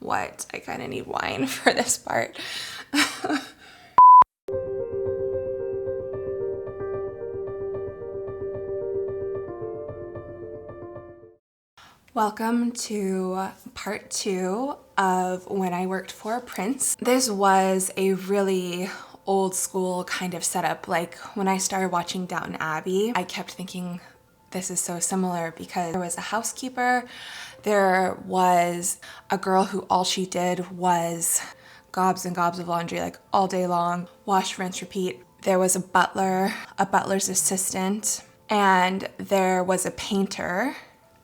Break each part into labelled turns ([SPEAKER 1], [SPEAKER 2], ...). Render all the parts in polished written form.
[SPEAKER 1] what, I kind of need wine for this part. Welcome to part 2 of when I worked for a prince. This was a really old school kind of setup. Like when I started watching Downton Abbey, I kept thinking this is so similar because there was a housekeeper, there was a girl who all she did was gobs and gobs of laundry like all day long, wash, rinse, repeat. There was a butler, a butler's assistant, and there was a painter.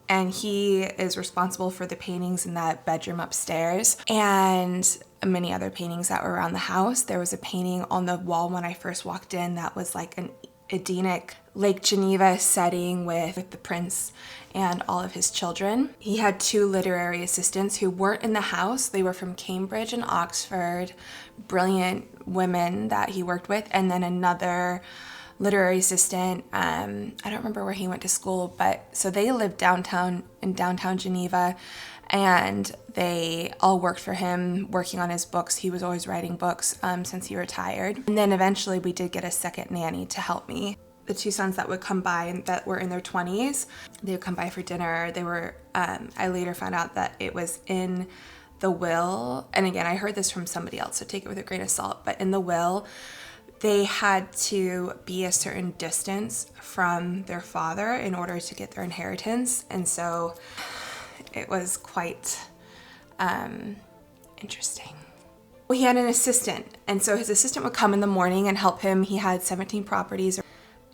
[SPEAKER 1] And he is responsible for the paintings in that bedroom upstairs and many other paintings that were around the house. There was a painting on the wall when I first walked in that was like an Edenic Lake Geneva setting with the prince and all of his children. He had 2 literary assistants who weren't in the house. They were from Cambridge and Oxford, brilliant women that he worked with, and then another literary assistant. I don't remember where he went to school, but so they lived downtown in downtown Geneva, and they all worked for him, working on his books. He was always writing books since he retired. And then eventually we did get a second nanny to help me. The 2 sons that would come by and that were in their 20s, they would come by for dinner. They were, I later found out that it was in the will, and again, I heard this from somebody else, so take it with a grain of salt, but in the will, they had to be a certain distance from their father in order to get their inheritance. And so it was quite interesting. Well, he had an assistant, and so his assistant would come in the morning and help him. He had 17 properties.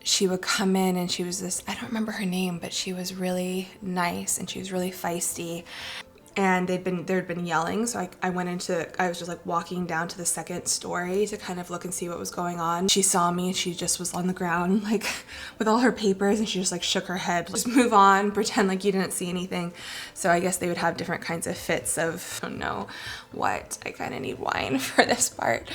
[SPEAKER 1] She would come in and she was this, I don't remember her name, but she was really nice and she was really feisty. And there'd been yelling, so I was just like walking down to the second story to kind of look and see what was going on. She saw me and she just was on the ground like with all her papers, and she just like shook her head, just move on, pretend like you didn't see anything. So I guess they would have different kinds of fits of, I don't know what, I kind of need wine for this part.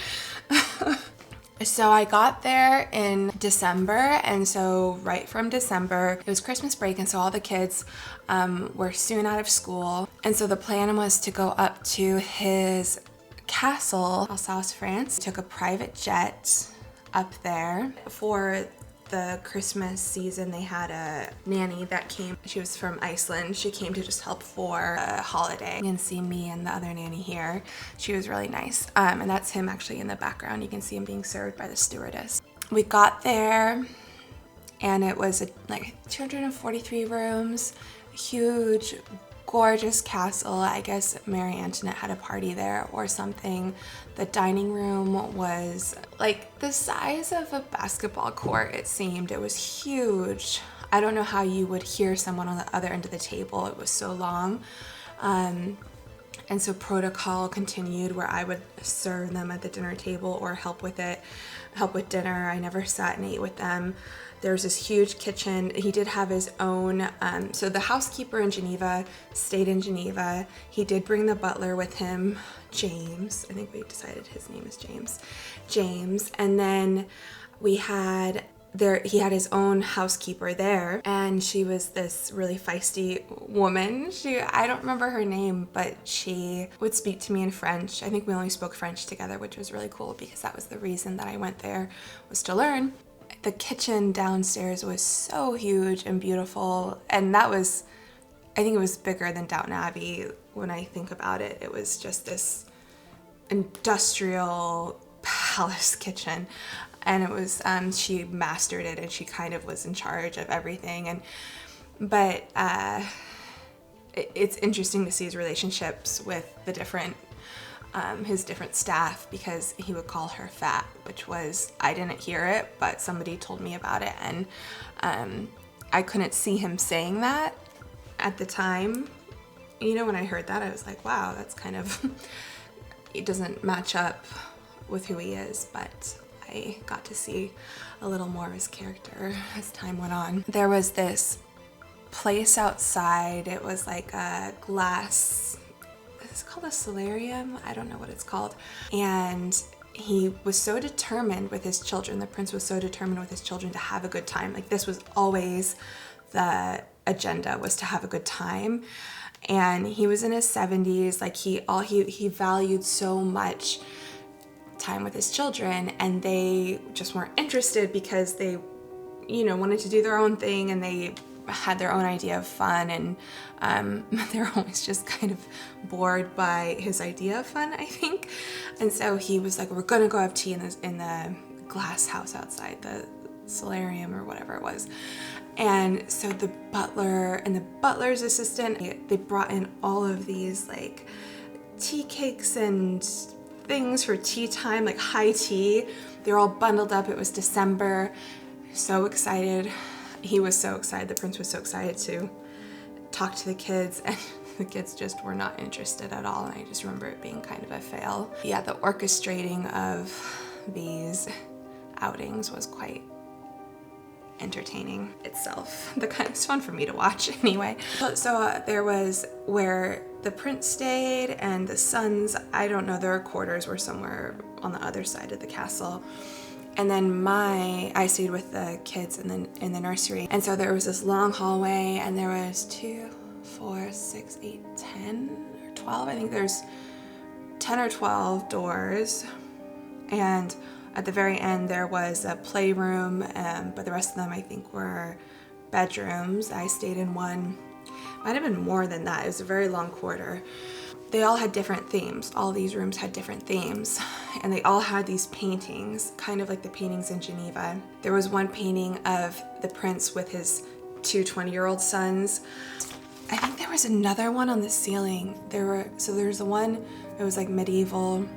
[SPEAKER 1] So I got there in December, and so right from December, it was Christmas break, and so all the kids were soon out of school. And so the plan was to go up to his castle, Alsace, France. Took a private jet up there. For the Christmas season, they had a nanny that came. She was from Iceland. She came to just help for a holiday. You can see me and the other nanny here. She was really nice. And that's him actually in the background. You can see him being served by the stewardess. We got there and it was like 243 rooms, huge, gorgeous castle. I guess Mary Antoinette had a party there or something. The dining room was like the size of a basketball court, it seemed. It was huge. I don't know how you would hear someone on the other end of the table. It was so long. And so protocol continued where I would serve them at the dinner table or help with dinner. I never sat and ate with them. There was this huge kitchen. He did have his own, so the housekeeper in Geneva stayed in Geneva. He did bring the butler with him, James. I think we decided his name is James. James. And then he had his own housekeeper there, and she was this really feisty woman. I don't remember her name, but she would speak to me in French. I think we only spoke French together, which was really cool because that was the reason that I went there, was to learn. The kitchen downstairs was so huge and beautiful, and I think it was bigger than Downton Abbey when I think about it. It was just this industrial palace kitchen, and it was, she mastered it and she kind of was in charge of everything. But it's interesting to see his relationships with the different his different staff, because he would call her fat, which was, I didn't hear it, but somebody told me about it, and I couldn't see him saying that at the time. You know, when I heard that, I was like, wow, that's kind of, it doesn't match up with who he is, but I got to see a little more of his character as time went on. There was this place outside. It was like a glass, it's called a solarium, I don't know what it's called. And he was so determined with his children, the prince was so determined with his children to have a good time. Like, this was always the agenda, was to have a good time. and he was in his 70s. Like he valued so much time with his children, and they just weren't interested because they, wanted to do their own thing, and they had their own idea of fun, and they're always just kind of bored by his idea of fun, I think. And so he was like, we're gonna go have tea in the glass house outside, the solarium or whatever it was. And so the butler and the butler's assistant, they brought in all of these like tea cakes and things for tea time, like high tea. They were all bundled up. It was December. So excited. He was so excited. The prince was so excited to talk to the kids, and the kids just were not interested at all. And I just remember it being kind of a fail. Yeah, the orchestrating of these outings was quite entertaining itself. It's fun for me to watch anyway. So there was where the prince stayed, and the sons, I don't know, their quarters were somewhere on the other side of the castle. And then I stayed with the kids in the nursery. And so there was this long hallway, and there was 2, 4, 6, 8, 10 or 12. I think there's 10 or 12 doors. And at the very end there was a playroom, but the rest of them I think were bedrooms. I stayed in one. Might have been more than that. It was a very long corridor. They all had different themes. All these rooms had different themes, and they all had these paintings, kind of like the paintings in Geneva. There was one painting of the prince with his 2 20-year-old sons. I think there was another one on the ceiling. There's the one that was like medieval,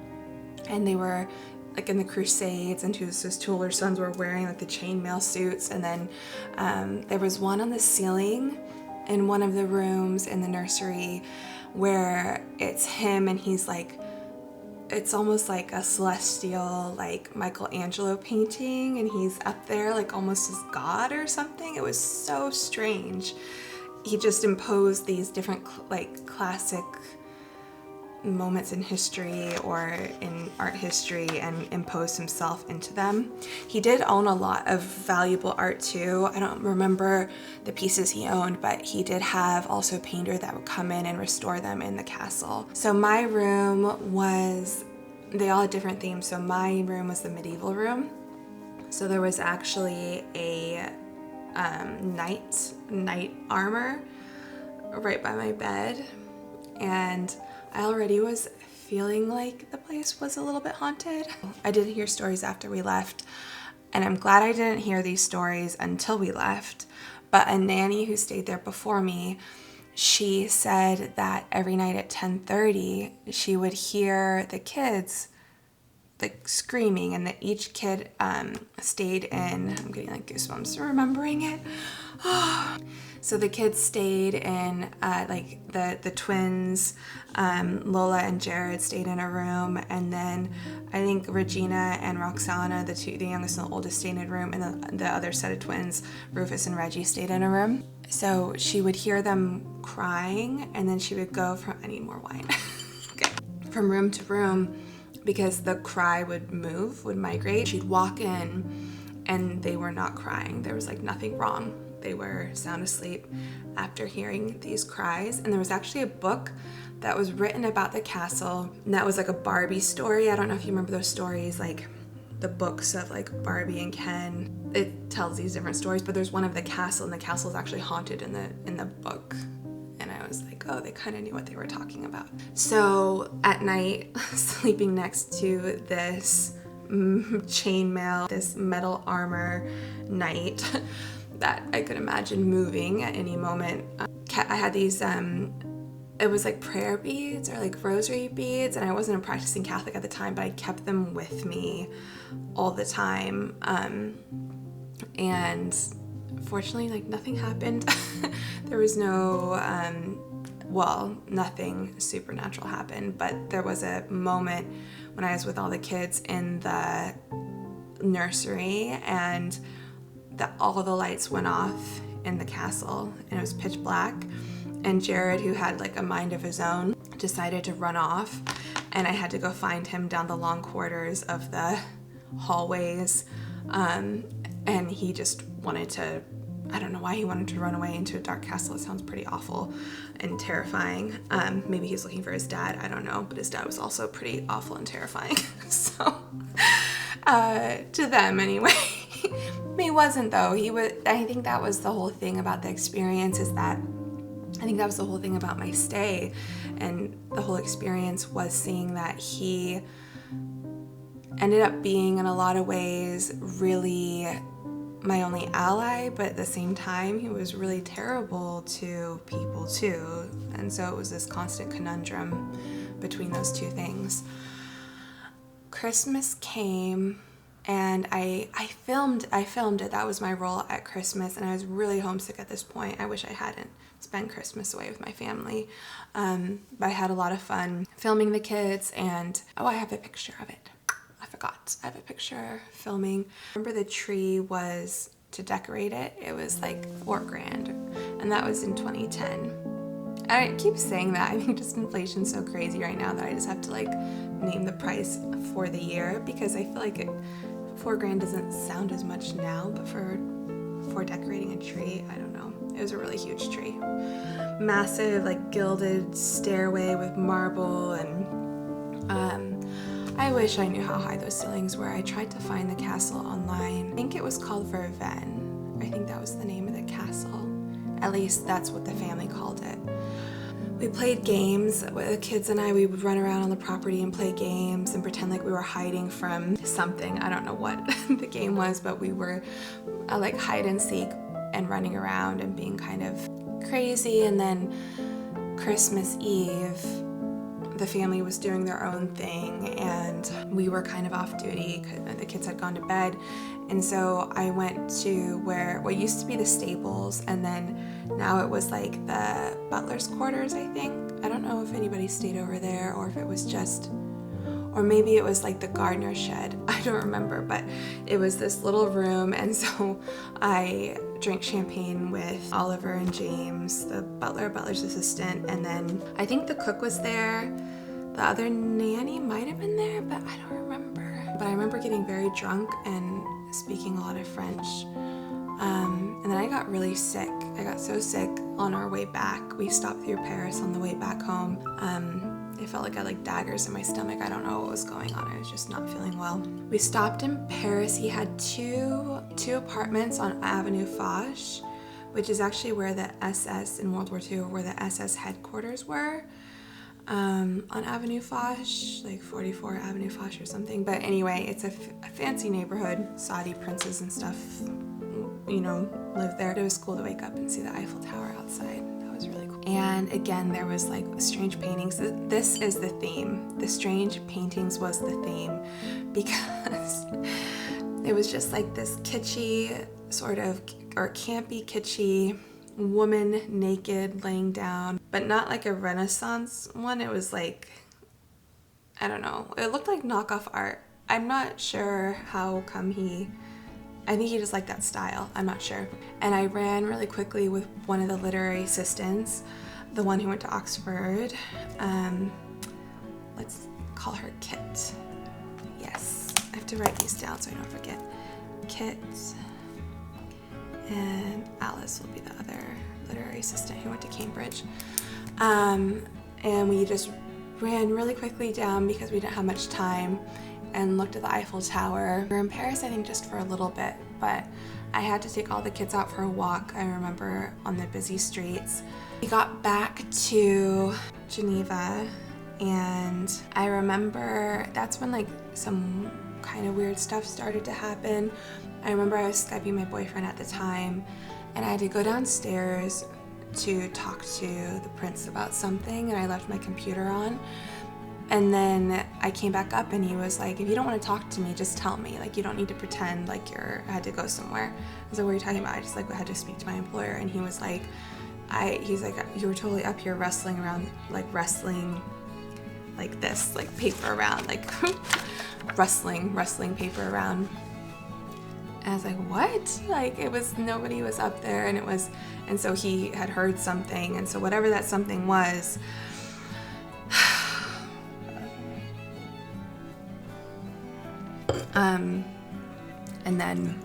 [SPEAKER 1] and they were like in the Crusades, and his 2 older sons were wearing like the chainmail suits. And then there was one on the ceiling in one of the rooms in the nursery where it's him, and he's like, it's almost like a celestial, like Michelangelo painting, and he's up there like almost as God or something. It was so strange. He just imposed these different like classic moments in history or in art history and imposed himself into them. He did own a lot of valuable art too. I don't remember the pieces he owned, but he did have also a painter that would come in and restore them in the castle. So my room they all had different themes. So my room was the medieval room. So there was actually a knight armor right by my bed, and I already was feeling like the place was a little bit haunted. I did hear stories after we left, and I'm glad I didn't hear these stories until we left. But a nanny who stayed there before me, she said that every night at 10:30 she would hear the kids like screaming, and that each kid stayed in, I'm getting like goosebumps remembering it. So the kids stayed in, like the twins, Lola and Jared stayed in a room, and then I think Regina and Roxana, the youngest and the oldest, stayed in a room, and the other set of twins, Rufus and Reggie, stayed in a room. So she would hear them crying, and then she would go I need more wine. Okay. From room to room, because the cry would migrate. She'd walk in, and they were not crying. There was like nothing wrong. They were sound asleep after hearing these cries. And there was actually a book that was written about the castle, and that was like a Barbie story. I don't know if you remember those stories, like the books of like Barbie and Ken. It tells these different stories, but there's one of the castle, and the castle is actually haunted in the book. And I was like, oh, they kind of knew what they were talking about. So at night, sleeping next to this chainmail, this metal armor knight that I could imagine moving at any moment. I had these, it was like prayer beads or like rosary beads, and I wasn't a practicing Catholic at the time, but I kept them with me all the time. And fortunately, like nothing happened. There was no, nothing supernatural happened, but there was a moment when I was with all the kids in the nursery, and all the lights went off in the castle, and it was pitch black, and Jared, who had like a mind of his own, decided to run off, and I had to go find him down the long corridors of the hallways, and he just wanted to I don't know why he wanted to run away into a dark castle. It sounds pretty awful and terrifying. Maybe he's looking for his dad. I don't know. But his dad was also pretty awful and terrifying. So, to them anyway. He wasn't though. I think that was the whole thing about the experience, is that I think that was the whole thing about my stay, and the whole experience was seeing that he ended up being in a lot of ways really my only ally, but at the same time he was really terrible to people too. And so it was this constant conundrum between those two things. Christmas came and I filmed it. That was my role at Christmas, and I was really homesick at this point. I wish I hadn't spent Christmas away with my family. But I had a lot of fun filming the kids, and I have a picture of it. I forgot. I have a picture filming. I remember the tree was, to decorate it, it was like $4,000, and that was in 2010. I keep saying that. I think just inflation's so crazy right now that I just have to like name the price for the year, because I feel like $4,000 doesn't sound as much now, but for decorating a tree, I don't know. It was a really huge tree. Massive, like gilded stairway with marble, and I wish I knew how high those ceilings were. I tried to find the castle online. I think it was called Verven. I think that was the name of the castle. At least that's what the family called it. We played games with the kids, and we would run around on the property and play games and pretend like we were hiding from something. I don't know what the game was, but we were like hide and seek and running around and being kind of crazy. And then Christmas Eve, the family was doing their own thing, and we were kind of off duty because the kids had gone to bed. And so I went to what used to be the stables, and then now it was like the butler's quarters, I think. I don't know if anybody stayed over there, or if it was just, or maybe it was like the gardener's shed. I don't remember, but it was this little room. And so I drank champagne with Oliver and James, the butler's assistant, and then I think the cook was there. The other nanny might have been there, but I don't remember. But I remember getting very drunk and speaking a lot of French. And then I got really sick. I got so sick on our way back. We stopped through Paris on the way back home. It felt like I had like daggers in my stomach. I don't know what was going on. I was just not feeling well. We stopped in Paris. He had two apartments on Avenue Foch, which is actually where the SS in World War II, where the SS headquarters were. On Avenue Foch, like 44 Avenue Foch or something. But anyway, it's a fancy neighborhood. Saudi princes and stuff, live there. It was cool to wake up and see the Eiffel Tower outside. That was really cool. And again, there was like strange paintings. This is the theme. The strange paintings was the theme, because it was just like this kitschy sort of, or campy kitschy woman naked laying down, but not like a Renaissance one. It was like, I don't know, it looked like knockoff art. I'm not sure how come I think he just liked that style. I'm not sure. And I ran really quickly with one of the literary assistants, the one who went to Oxford. Let's call her Kit. Yes, I have to write these down so I don't forget. Kit. And Alice will be the other literary assistant who went to Cambridge. And we just ran really quickly down because we didn't have much time, and looked at the Eiffel Tower. We were in Paris, I think, just for a little bit, but I had to take all the kids out for a walk, I remember, on the busy streets. We got back to Geneva, and I remember that's when like some kind of weird stuff started to happen. I remember I was Skyping my boyfriend at the time, and I had to go downstairs to talk to the prince about something, and I left my computer on. And then I came back up, and he was like, if you don't want to talk to me, just tell me. Like, you don't need to pretend like I had to go somewhere. I was like, what are you talking about? I just like had to speak to my employer. And he was like, he's like, you were totally up here wrestling around, like wrestling like this, like paper around, like wrestling paper around. And I was like, what? Like, nobody was up there, and so he had heard something, and so whatever that something was, and then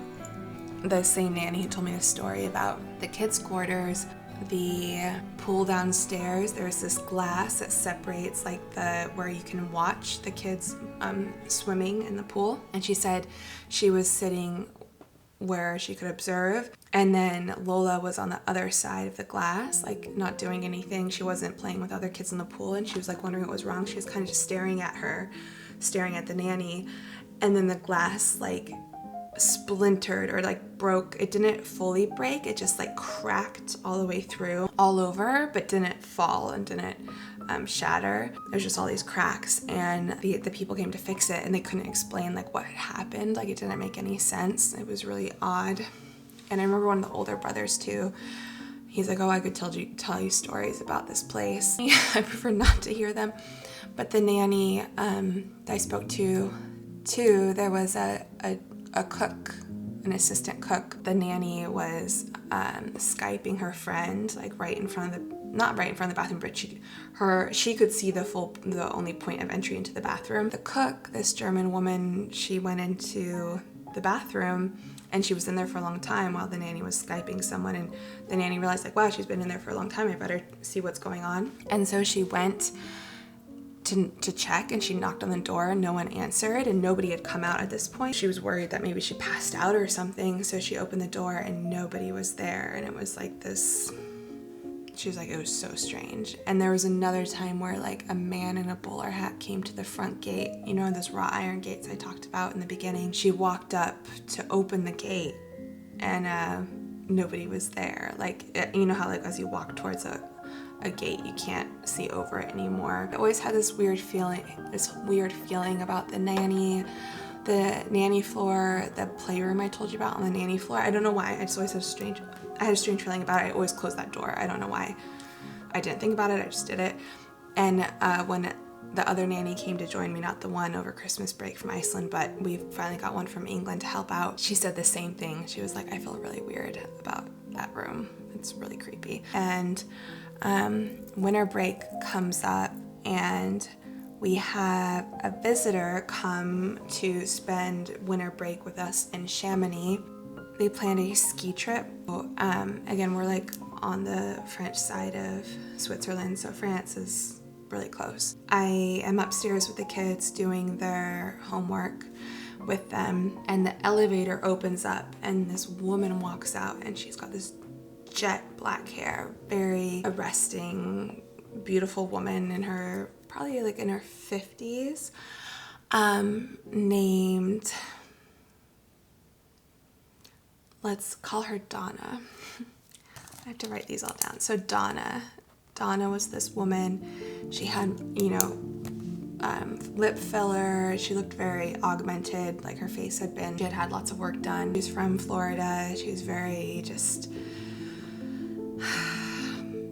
[SPEAKER 1] the same nanny who told me this story about the kids' quarters, the pool downstairs. There's this glass that separates like where you can watch the kids swimming in the pool. And she said she was sitting where she could observe, and then Lola was on the other side of the glass, like not doing anything. She wasn't playing with other kids in the pool, and she was like wondering what was wrong. She was kind of just staring at the nanny, and then the glass like splintered or like broke. It didn't fully break, it just like cracked all the way through, all over, but didn't fall and didn't shatter. It was just all these cracks, and the people came to fix it, and they couldn't explain like what had happened. Like it didn't make any sense. It was really odd. And I remember one of the older brothers too, he's like, oh, I could tell you stories about this place. I prefer not to hear them. But the nanny that I spoke to too, there was a cook, an assistant cook. The nanny was Skyping her friend, like not right in front of the bathroom, but she could see the only point of entry into the bathroom. The cook, this German woman, she went into the bathroom and she was in there for a long time while the nanny was Skyping someone, and the nanny realized like, wow, she's been in there for a long time, I better see what's going on. And so she went to check, and she knocked on the door and no one answered, and nobody had come out at this point. She was worried that maybe she passed out or something, so she opened the door and nobody was there, and it was like this, she was like, it was so strange. And there was another time where like a man in a bowler hat came to the front gate, you know, those wrought iron gates I talked about in the beginning. She walked up to open the gate and nobody was there. Like, you know how like as you walk towards a gate, you can't see over it anymore. I always had this weird feeling about the nanny floor, the playroom I told you about on the nanny floor. I don't know why, I just always had a strange feeling about it. I always closed that door. I don't know why. I didn't think about it, I just did it. And when the other nanny came to join me, not the one over Christmas break from Iceland, but we finally got one from England to help out, she said the same thing. She was like, I feel really weird about that room. It's really creepy. And winter break comes up and we have a visitor come to spend winter break with us in Chamonix. They planned a ski trip. Again, we're like on the French side of Switzerland, so France is really close. I am upstairs with the kids doing their homework with them, and the elevator opens up and this woman walks out, and she's got this jet black hair, very arresting, beautiful woman in her, probably like in her 50s, named, let's call her Donna. I have to write these all down. So Donna was this woman. She had, you know, lip filler. She looked very augmented, like her face she had lots of work done. She was from Florida. She was very just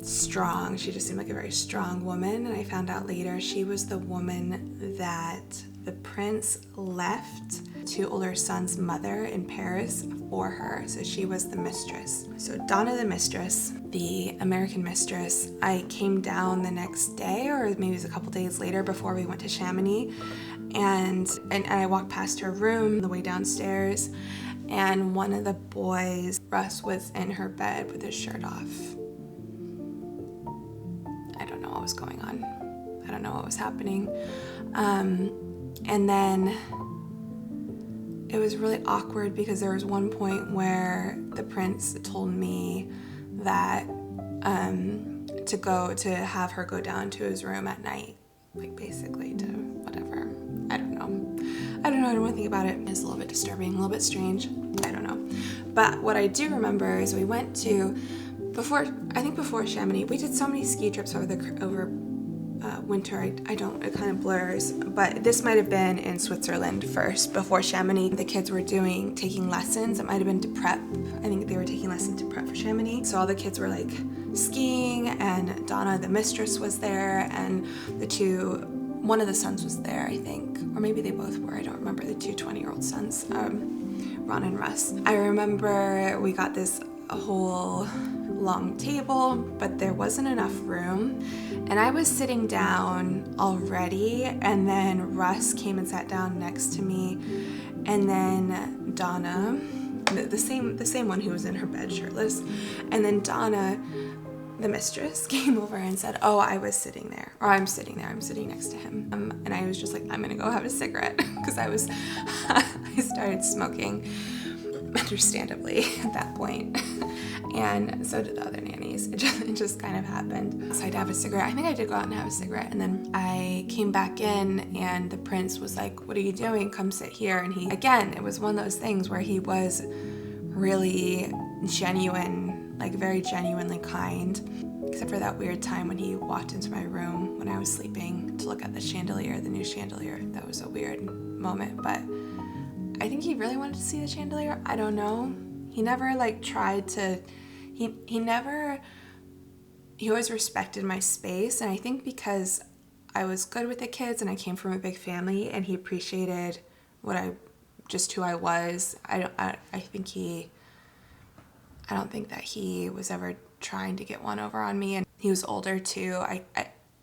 [SPEAKER 1] strong. She just seemed like a very strong woman. And I found out later she was the woman that the prince left to older son's mother in Paris for her. So she was the mistress. So Donna the mistress, the American mistress, I came down the next day, or maybe it was a couple days later before we went to Chamonix, and I walked past her room on the way downstairs, and one of the boys, Russ, was in her bed with his shirt off. I don't know what was going on. I don't know what was happening. And then it was really awkward because there was one point where the prince told me that to have her go down to his room at night, like basically to whatever. I don't know. I don't want to think about it. It's a little bit disturbing, a little bit strange. I don't know. But what I do remember is we went to, before Chamonix, we did so many ski trips over winter. It kind of blurs, but this might have been in Switzerland first before Chamonix. The kids were taking lessons. It might have been to prep. I think they were taking lessons to prep for Chamonix. So all the kids were like skiing, and Donna the mistress was there, and one of the sons was there, I think, or maybe they both were. I don't remember, the two 20-year-old sons, Ron and Russ. I remember we got this whole long table, but there wasn't enough room, and I was sitting down already, and then Russ came and sat down next to me, and then Donna the same one who was in her bed shirtless. And then Donna, the mistress, came over and said, oh, I was sitting there, or I'm sitting there, I'm sitting next to him. And I was just like, I'm gonna go have a cigarette, because I started smoking, understandably, at that point. And so did the other nannies. It just kind of happened. So I'd have a cigarette. I think I did go out and have a cigarette. And then I came back in and the prince was like, what are you doing? Come sit here. And he, again, it was one of those things where he was really genuine, like very genuinely kind. Except for that weird time when he walked into my room when I was sleeping to look at the chandelier, the new chandelier. That was a weird moment, but I think he really wanted to see the chandelier. I don't know. He never like tried to, he always respected my space. And I think because I was good with the kids and I came from a big family and he appreciated who I was. I don't think that he was ever trying to get one over on me. And he was older too. I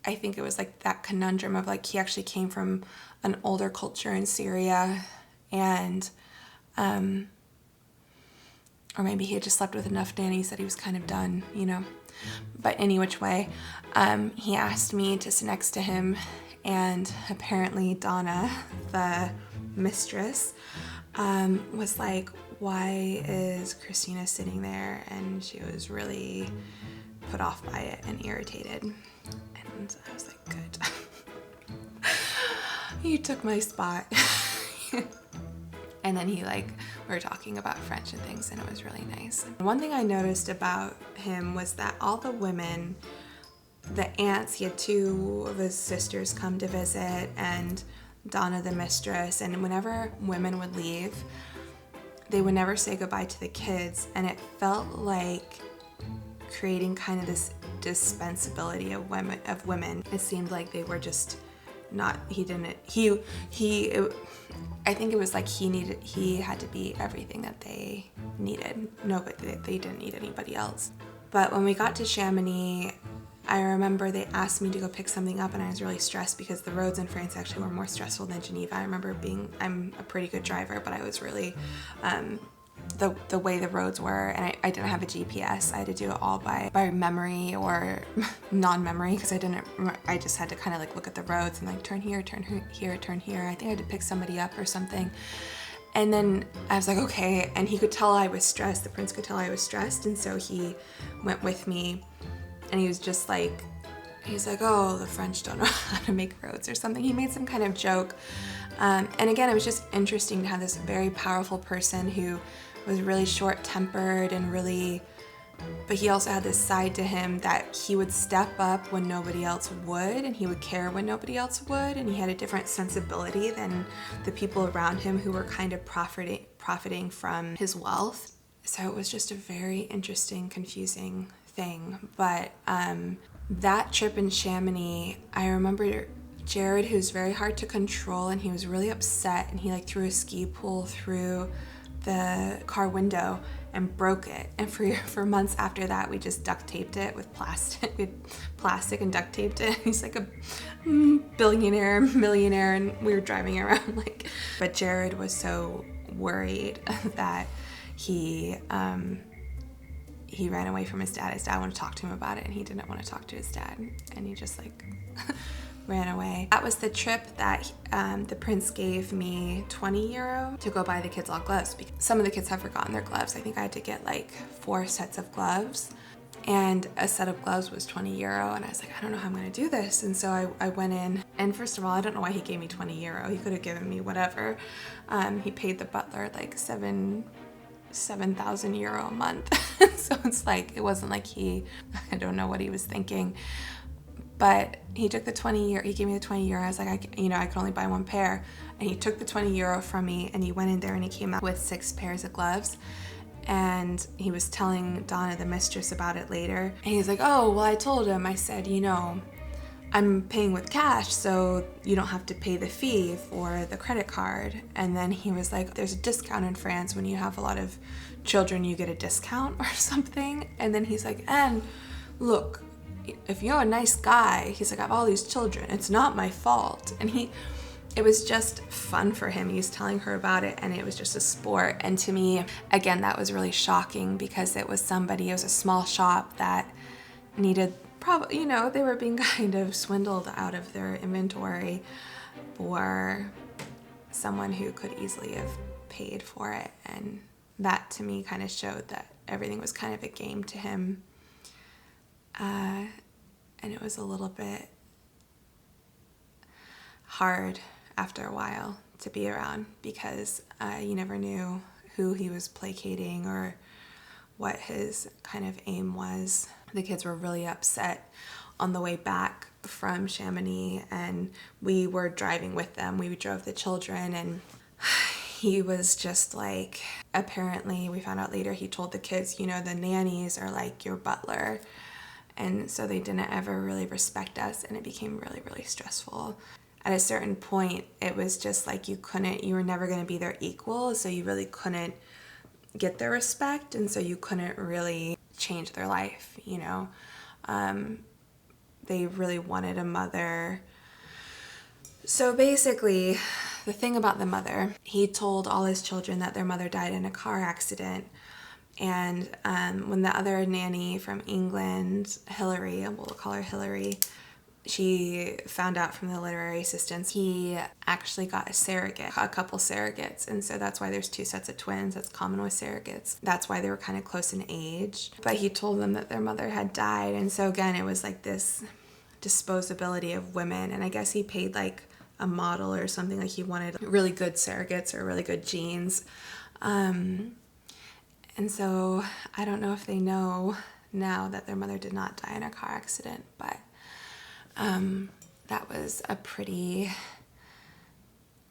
[SPEAKER 1] think it was like that conundrum of like, he actually came from an older culture in Syria, and, or maybe he had just slept with enough nannies that he was kind of done, you know. But any which way, he asked me to sit next to him, and apparently Donna, the mistress, was like, why is Christina sitting there? And she was really put off by it and irritated. And I was like, good. You took my spot. And then we were talking about French and things, and it was really nice. One thing I noticed about him was that all the women, the aunts, he had two of his sisters come to visit, and Donna the mistress, and whenever women would leave, they would never say goodbye to the kids, and it felt like creating kind of this dispensability of women. It seemed like they were just not, I think it was like he had to be everything that they needed. No, but they didn't need anybody else. But when we got to Chamonix, I remember they asked me to go pick something up, and I was really stressed because the roads in France actually were more stressful than Geneva. I remember I'm a pretty good driver, but I was really, the way the roads were, and I didn't have a GPS. I had to do it all by memory or non-memory, because I just had to kind of like look at the roads and like turn here, turn here, turn here. I think I had to pick somebody up or something. And then I was like, okay, and he could tell I was stressed. The prince could tell I was stressed, and so he went with me, and he was just like, he's like, oh, the French don't know how to make roads or something. He made some kind of joke. And again, it was just interesting to have this very powerful person who was really short-tempered and really, but he also had this side to him that he would step up when nobody else would, and he would care when nobody else would, and he had a different sensibility than the people around him who were kind of profiting from his wealth. So it was just a very interesting, confusing thing. But that trip in Chamonix, I remember Jared, who's very hard to control, and he was really upset, and he like threw a ski pole through the car window and broke it. And for months after that, we just duct taped it with plastic. We had plastic and duct taped it. He's like a billionaire, millionaire, and we were driving around like. But Jared was so worried that he ran away from his dad. His dad wanted to talk to him about it, and he didn't want to talk to his dad, and he just like ran away. That was the trip that the prince gave me 20 euro to go buy the kids all gloves, because some of the kids have forgotten their gloves. I think I had to get like 4 sets of gloves, and a set of gloves was 20 euro, and I was like, I don't know how I'm gonna do this. And so I went in, and first of all, I don't know why he gave me 20 euro. He could have given me whatever. He paid the butler like 7,000 euro a month. So it's like, it wasn't like I don't know what he was thinking. But he took the 20 euro, he gave me the 20 euro. I was like, I could only buy 1 pair. And he took the 20 euro from me, and he went in there and he came out with 6 pairs of gloves. And he was telling Donna, the mistress, about it later. And he's like, oh, well, I told him, I said, I'm paying with cash, so you don't have to pay the fee for the credit card. And then he was like, there's a discount in France when you have a lot of children, you get a discount or something. And then he's like, and look, if you're a nice guy, he's like, I have all these children, it's not my fault. And it was just fun for him. He was telling her about it, and it was just a sport. And to me, again, that was really shocking because it was a small shop that needed, probably, you know, they were being kind of swindled out of their inventory for someone who could easily have paid for it. And that to me kind of showed that everything was kind of a game to him. And it was a little bit hard after a while to be around because you never knew who he was placating or what his kind of aim was. The kids were really upset on the way back from Chamonix, and we were driving with them. We drove the children, and he was just like, apparently we found out later, he told the kids, you know, the nannies are like your butler. And so they didn't ever really respect us, and it became really, really stressful. At a certain point, it was just like you were never going to be their equal, so you really couldn't get their respect, and so you couldn't really change their life, you know. They really wanted a mother. So basically, the thing about the mother, he told all his children that their mother died in a car accident. And when the other nanny from England, Hillary, we'll call her Hillary, she found out from the literary assistants, he actually got a couple surrogates. And so that's why there's 2 sets of twins. That's common with surrogates. That's why they were kind of close in age. But he told them that their mother had died. And so again, it was like this disposability of women. And I guess he paid like a model or something, like he wanted really good surrogates or really good genes. And so I don't know if they know now that their mother did not die in a car accident, but that was a pretty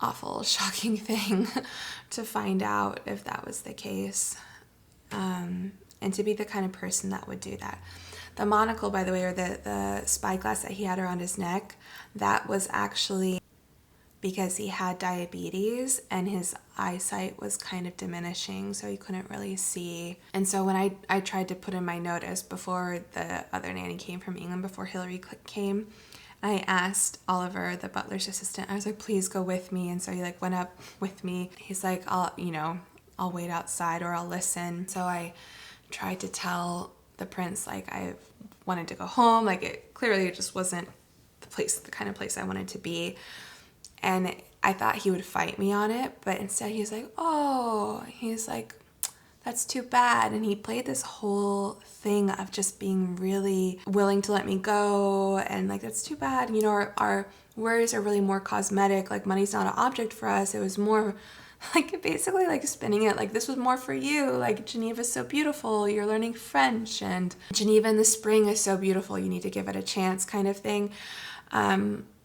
[SPEAKER 1] awful, shocking thing to find out if that was the case. And to be the kind of person that would do that. The monocle, by the way, or the spyglass that he had around his neck, that was actually because he had diabetes and his eyesight was kind of diminishing, so he couldn't really see. And so when I tried to put in my notice before the other nanny came from England, before Hillary came, I asked Oliver, the butler's assistant, I was like, please go with me. And so he like went up with me. He's like, I'll wait outside or I'll listen. So I tried to tell the prince, like, I wanted to go home. Like, it just wasn't the kind of place I wanted to be. And I thought he would fight me on it, but instead he's like, that's too bad. And he played this whole thing of just being really willing to let me go, and like, that's too bad. You know, our worries are really more cosmetic. Like, money's not an object for us. It was more like basically like spinning it like this was more for you. Like, Geneva's so beautiful. You're learning French, and Geneva in the spring is so beautiful. You need to give it a chance, kind of thing.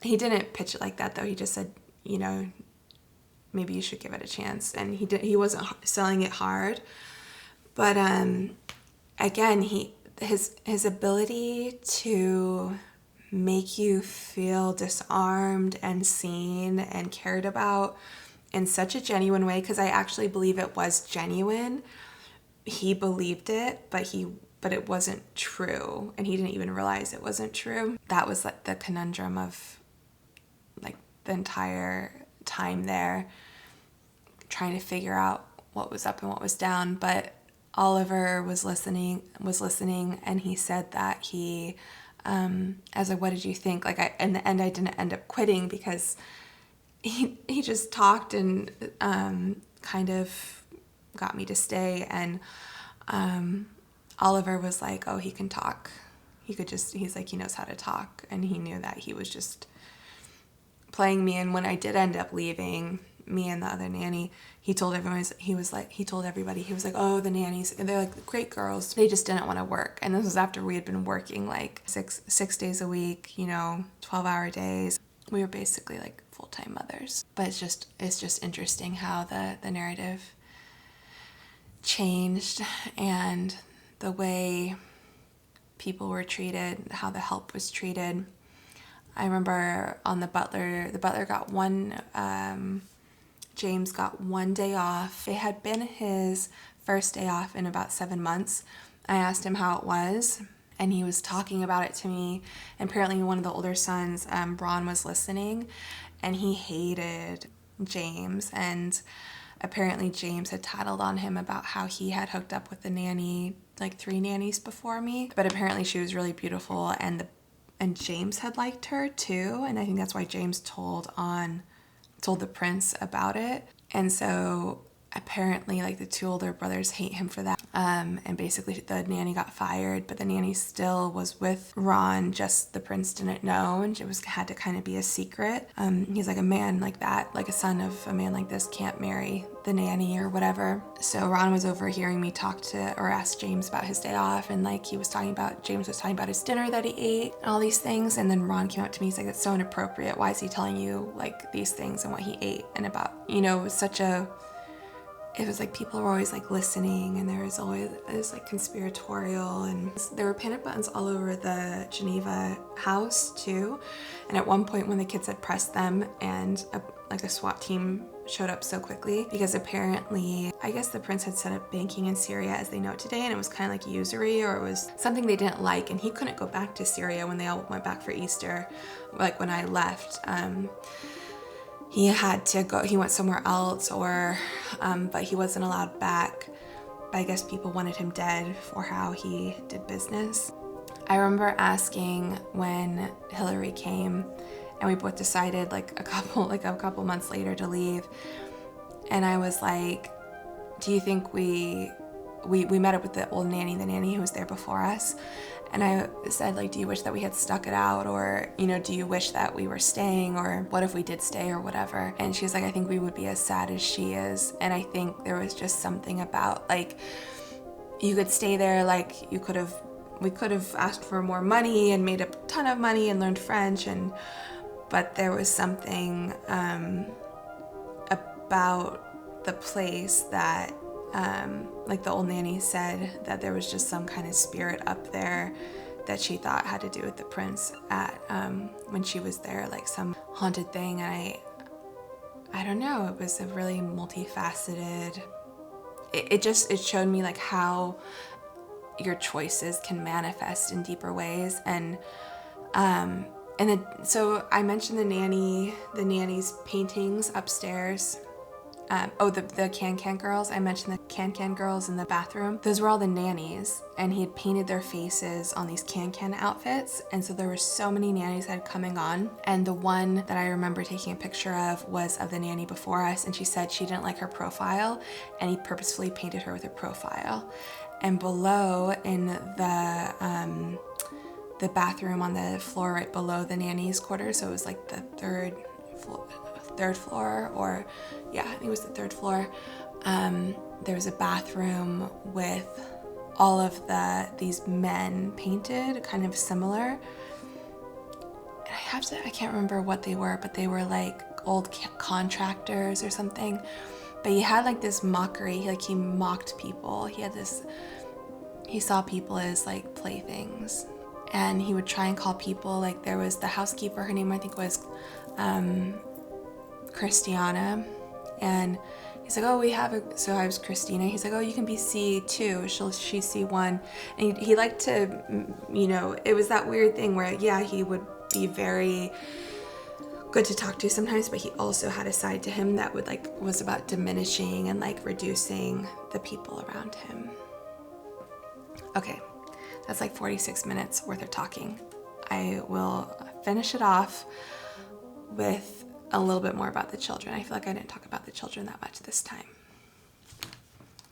[SPEAKER 1] He didn't pitch it like that, though. He just said, you know, maybe you should give it a chance. And he wasn't selling it hard. But again, his ability to make you feel disarmed and seen and cared about in such a genuine way, because I actually believe it was genuine. He believed it, but it wasn't true, and he didn't even realize it wasn't true. That was like the conundrum of like the entire time there, trying to figure out what was up and what was down. But Oliver was listening, and he said that I was like, what did you think? Like, in the end, I didn't end up quitting because he just talked and kind of got me to stay. And Oliver was like, oh, he can talk. He's like, he knows how to talk. And he knew that he was just playing me. And when I did end up leaving, me and the other nanny, he told everybody, he was like, oh, the nannies, they're like great girls. They just didn't want to work. And this was after we had been working like six days a week, 12-hour days. We were basically like full-time mothers. But it's just interesting how the narrative changed, and the way people were treated, how the help was treated. I remember on the butler got James got 1 day off. It had been his first day off in about 7 months. I asked him how it was, and he was talking about it to me. And apparently one of the older sons, Braun, was listening. and he hated James, and apparently James had tattled on him about how he had hooked up with the nanny, like 3 nannies before me, but apparently she was really beautiful, and James had liked her too, and I think that's why James told the prince about it. And so apparently like the 2 older brothers hate him for that, and basically the nanny got fired, but the nanny still was with Ron, just the prince didn't know, and it had to kind of be a secret. He's like, a man like that, like a son of a man like this, can't marry the nanny or whatever. So Ron was overhearing me ask James about his day off, and like James was talking about his dinner that he ate and all these things, and then Ron came up to me, he's like, that's so inappropriate, why is he telling you like these things and what he ate, and about, it was like people were always like listening, and it was like conspiratorial, and there were panic buttons all over the Geneva house too. And at one point when the kids had pressed them, and a SWAT team showed up so quickly, because apparently I guess the prince had set up banking in Syria as they know it today, and it was kind of like usury, or it was something they didn't like, and he couldn't go back to Syria when they all went back for Easter, like when I left. He had to go, he went somewhere else, but he wasn't allowed back. But I guess people wanted him dead for how he did business. I remember asking when Hillary came, and we both decided like a couple months later to leave. And I was like, do you think we met up with the old nanny, the nanny who was there before us? And I said, like, do you wish that we had stuck it out, or, do you wish that we were staying, or what if we did stay, or whatever? And she's like, I think we would be as sad as she is. And I think there was just something about, like, you could stay there, like, we could have asked for more money and made a ton of money and learned French, but there was something about the place that, like the old nanny said, that there was just some kind of spirit up there that she thought had to do with the prince when she was there, like some haunted thing. And I don't know, it was a really multifaceted, it showed me like how your choices can manifest in deeper ways. And then, so I mentioned the nanny's paintings upstairs. The Can-Can girls. I mentioned the Can-Can girls in the bathroom. Those were all the nannies, and he had painted their faces on these Can-Can outfits. And so there were so many nannies that had coming on. And the one that I remember taking a picture of was of the nanny before us, and she said she didn't like her profile, and he purposefully painted her with her profile. And below in the bathroom on the floor right below the nanny's quarters, so it was like the third floor, or yeah, I think it was the 3rd floor. There was a bathroom with all of these men painted kind of similar. And I can't remember what they were, but they were like old contractors or something. But he had like this mockery, he mocked people. He saw people as like playthings, and he would try and call people, like there was the housekeeper, her name I think was Christiana, and he's like, oh, so I was Christina. He's like, oh, you can be C2, she's C1. And he liked to, it was that weird thing where, yeah, he would be very good to talk to sometimes, but he also had a side to him that was about diminishing and like reducing the people around him. Okay, that's like 46 minutes worth of talking. I will finish it off with a little bit more about the children. I feel like I didn't talk about the children that much this time.